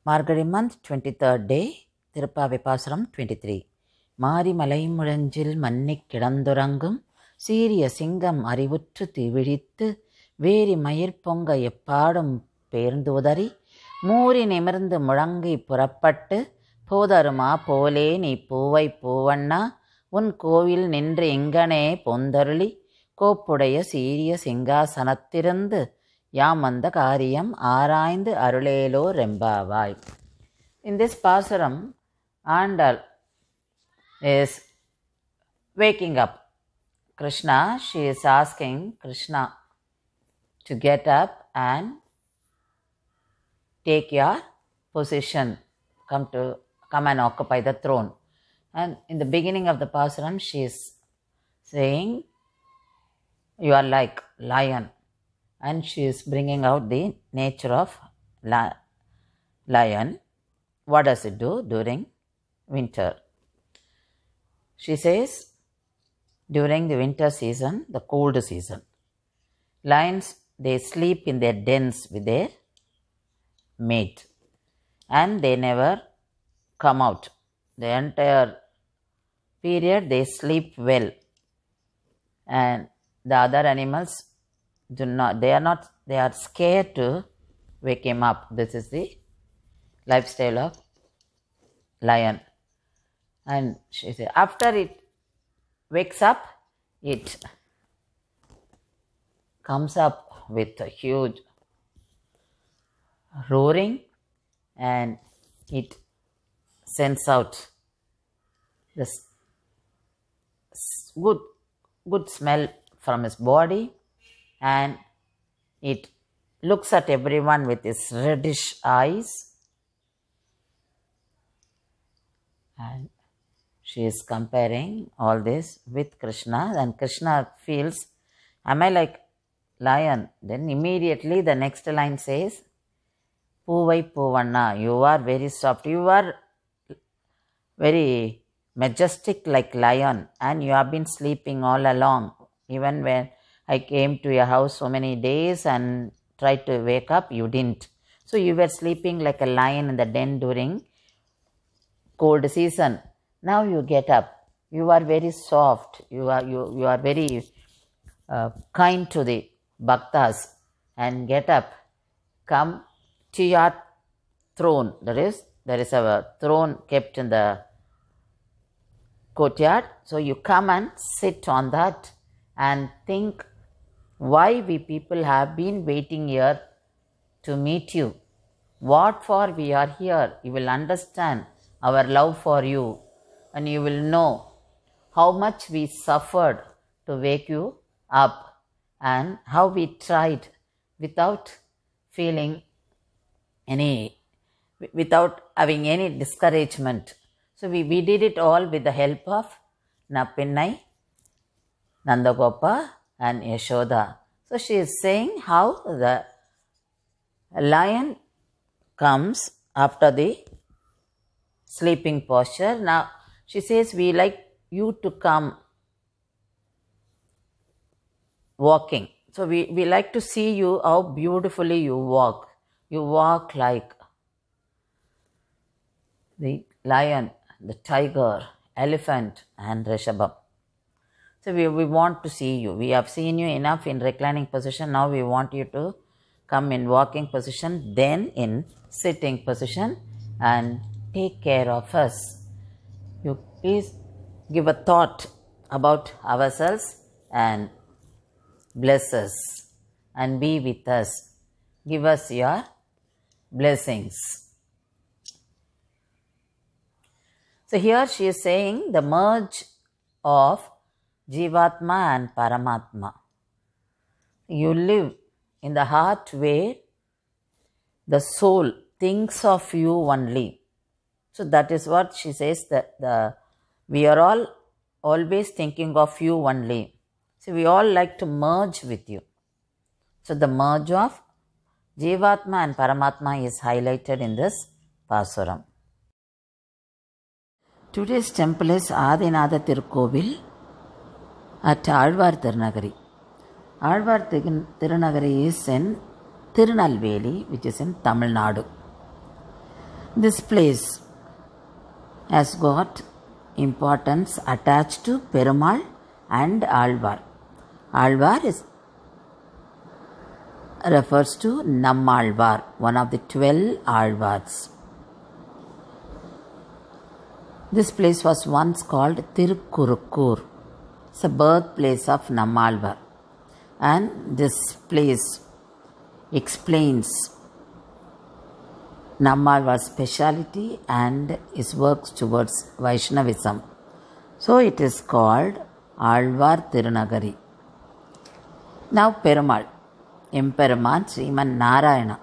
Margazhi month, 23rd day, Tiruppavi Pasaram 23. மாரி மலைமுழஞ்சில் மன்னிக் கிடந்துறங்கும் சீரிய சிங்கம் அறிவுற்று திவிழித்து வேரி மயிர்பொங்க எப்பாடும் பேர்ந்து உதறி மூரி நிமிர்ந்து முழங்கி புறப்பட்டு போதருமா போலே நீ பூவை பூவண்ணா உன் கோவில் நின்று இங்கனே பொந்தருளி கோப்புடைய சீரிய சிங்காசனத்திருந்து யாம் வந்த காரியம் ஆராய்ந்து அருளேலோ ரெம்பாவாய். In this Pasaram, Andal is waking up Krishna. She is asking Krishna to get up and take your position, come and occupy the throne. And in the beginning of the Pasaram, she is saying, you are like lion, and she is bringing out the nature of lion. What does it do during winter? She says, during the winter season, the cold season, lions, they sleep in their dens with their mate, and they never come out. The entire period they sleep well, and the other animals do not, they are scared to wake him up. This is the lifestyle of lion. And she said, after it wakes up, it comes up with a huge roaring, and it sends out this good smell from his body, and it looks at everyone with its reddish eyes. And she is comparing all this with Krishna, and Krishna feels, am I like lion? Then immediately the next line says, Puvai Puvanna, you are very soft, you are very majestic like lion, and you have been sleeping all along. Even when I came to your house so many days and tried to wake up, you didn't. So you were sleeping like a lion in the den during cold season. Now you get up. You are very soft. You are very kind to the bhaktas, and get up. Come to your throne. There is a throne kept in the courtyard. So you come and sit on that and think why we people have been waiting here to meet you. What for we are here. You will understand our love for you, and you will know how much we suffered to wake you up, and how we tried without having any discouragement. So we did it all with the help of Napinnai, Nandagopa and Yashoda. So she is saying how the lion comes after the sleeping posture. Now she says, we like you to come walking. So we like to see you, how beautifully you walk. You walk like the lion, the tiger, elephant and Rishabham. So we want to see you. We have seen you enough in reclining position. Now we want you to come in walking position, then in sitting position, and take care of us. You please give a thought about ourselves and bless us and be with us. Give us your blessings. So here she is saying the merge of Jivatma and Paramatma. You live in the heart where the soul thinks of you only. So that is what she says, that we are all always thinking of you only. So we all like to merge with you. So the merge of Jivatma and Paramatma is highlighted in this Pasaram. Today's temple is Adinatha Tirukkovil at Alvar Tirunagari. Alvar Tirunagari is in Tirunelveli, which is in Tamil Nadu. This place has got importance attached to Perumal and Alvar. Alvar refers to Nammalvar, one of the 12 Alvars. This place was once called Tirukkurukkur. It's a birthplace of Nammalvar. And this place explains Nammalvar's speciality and his works towards Vaishnavism. So it is called Alvar Tirunagari. Now Perumal, Emperor Sriman Narayana,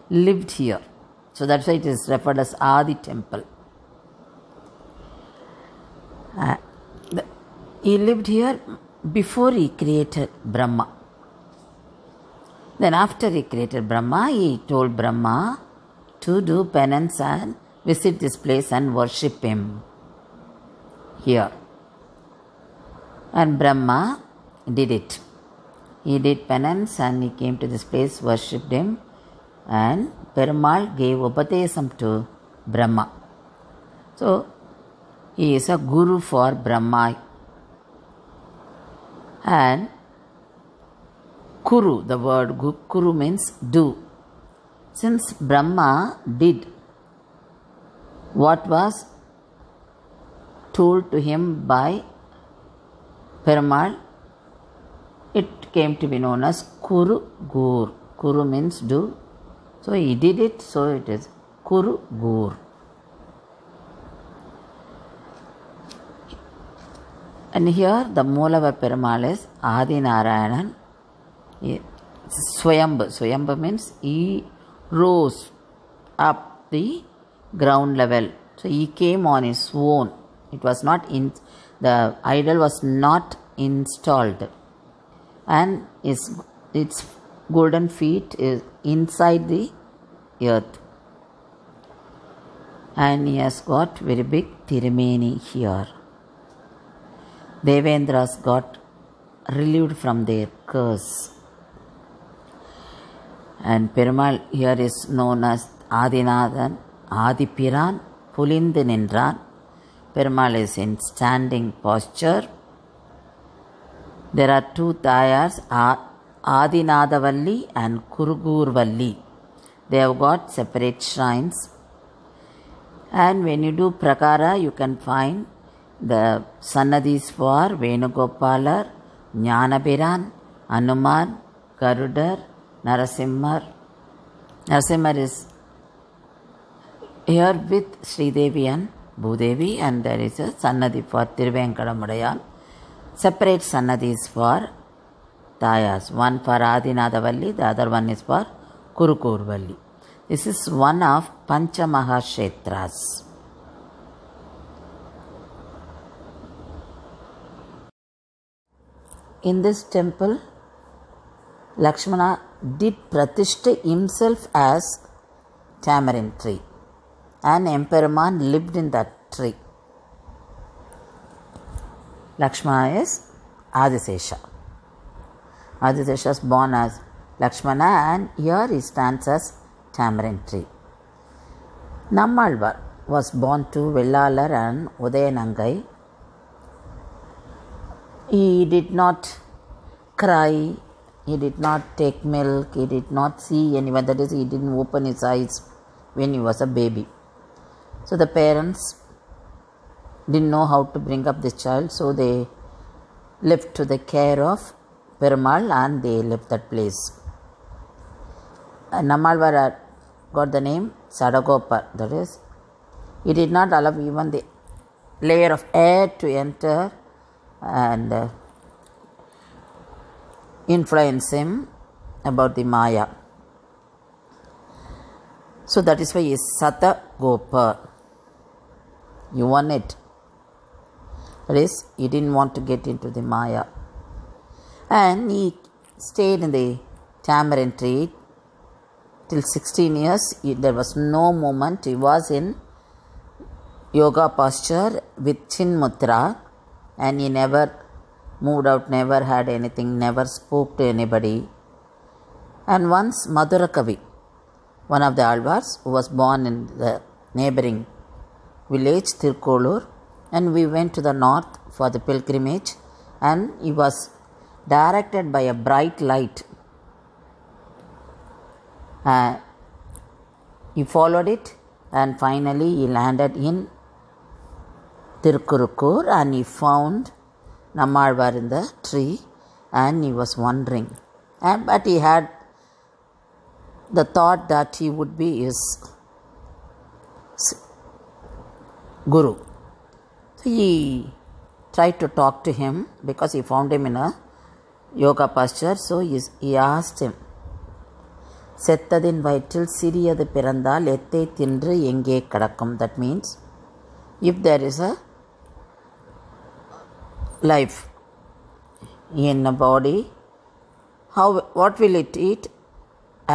lived here. So that's why it is referred as Adi Temple. He lived here before he created Brahma. Then after he created Brahma, he told Brahma to do penance and visit this place and worship him here. And Brahma did it. He did penance and he came to this place, worshipped him, and Perumal gave Upadesam to Brahma. So, he is a guru for Brahma. And Kuru, the word Kuru means do. Since Brahma did what was told to him by Perumal, it came to be known as Kuru Gur. Kuru means do. So he did it, so it is Kuru Gur. And here the Moola of Perumal is Adi Narayanan. Swayambhu. Swayambhu means he rose up the ground level. So he came on his own. It was not in, the idol was not installed. And its golden feet is inside the earth. And he has got very big Tirumeni here. Devendras got relieved from their curse. And Perumal here is known as Adinathan, Adipiran, Pulindu Nindran. Perumal is in standing posture. There are two Tayars, Adinadavalli and Kurugurvalli. They have got separate shrines. And when you do Prakara, you can find the Sannadhis for Venugopalar, Jnanapiran, Hanuman, Garudar, Narasimhar. Narasimhar is here with Sridevi and Bhudevi, and there is a Sannadhi for Tiruvenkadamudayan. Separate Sannadhis for Tayas. One for Adinadavalli, the other one is for Kurukurvalli. This is one of Panchamahakshetras. In this temple, Lakshmana did Pratishta himself as tamarind tree, and Emperor Man lived in that tree. Lakshmana is Adisesha. Adisesha was born as Lakshmana, and here he stands as tamarind tree. Nammalvar was born to Vellalar and Udayanangai. He did not cry, he did not take milk, he did not see anyone, that is, he didn't open his eyes when he was a baby. So the parents didn't know how to bring up this child, so they left to the care of Perumal and they left that place. Nammalvar got the name Sadagopar, that is, he did not allow even the layer of air to enter and influence him about the Maya. So that is why he is Satagopar. You won it. That is, he didn't want to get into the Maya. And he stayed in the tamarind tree till 16 years. There was no movement. He was in yoga posture with Chinmutra, and he never moved out, never had anything, never spoke to anybody. And once Madhurakavi, one of the Alvars, who was born in the neighboring village Tirkolur, and we went to the north for the pilgrimage, and he was directed by a bright light. He followed it, and finally he landed in Tirkurukur, and he found Nammalvar in the tree, and he was wondering. But he had the thought that he would be his guru. So he tried to talk to him because he found him in a yoga posture. So he asked him, செத்ததின் வயிற்றில் சிறியது பிறந்தால் எத்தை தின்று எங்கே கிடக்கும். That means, if there is a life in a body, what will it eat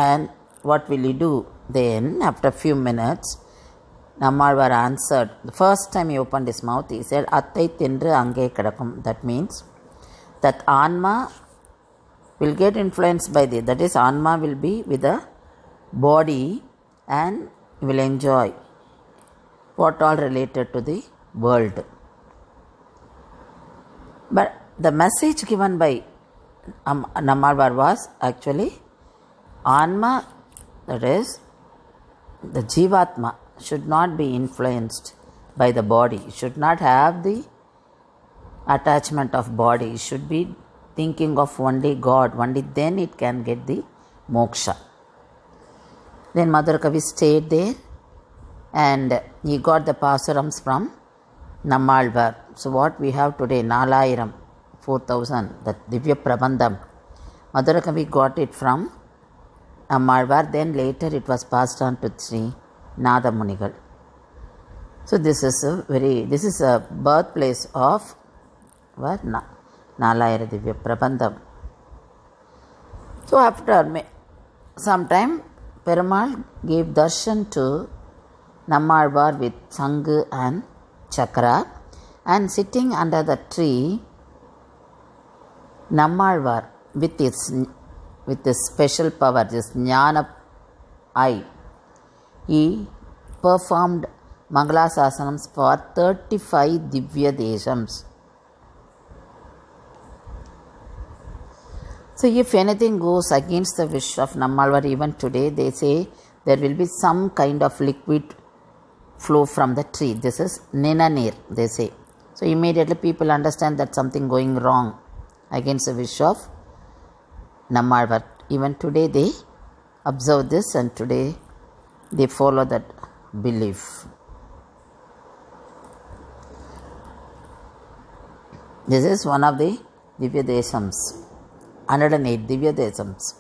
and what will he do? Then after a few minutes, Nammalvar answered. The first time he opened his mouth, he said, Attai tindru ange kadakkum. That means that Anma will get influenced by this. That is, Anma will be with the body and will enjoy what all related to the world. But the message given by Nammalvar was actually Anma, that is, the Jivatma, should not be influenced by the body, should not have the attachment of body, should be thinking of only God, only then it can get the moksha. Then Madhurakavi stayed there and he got the pasurams from Nammalvar. So what we have today, 4,000, the Divya Prabandham, Madhurakavi got it from Nammalvar, then later it was passed on to Sri Nada Munigal. So this is a birthplace of what? Nalayara Divya Prabandham. So after some time, Perumal gave darshan to Nammalvar with Sangu and Chakra, and sitting under the tree, Nammalvar with this special power, this Jnana eye, he performed Mangalasasanams for 35 Divya Deshams. So if anything goes against the wish of Nammalvar, even today, they say there will be some kind of liquid flow from the tree. This is Ninanir, they say. So immediately people understand that something going wrong against the wish of Nammalvar. Even today they observe this, and today they follow that belief. This is one of the Divya Deshams, 108 Divya Deshams.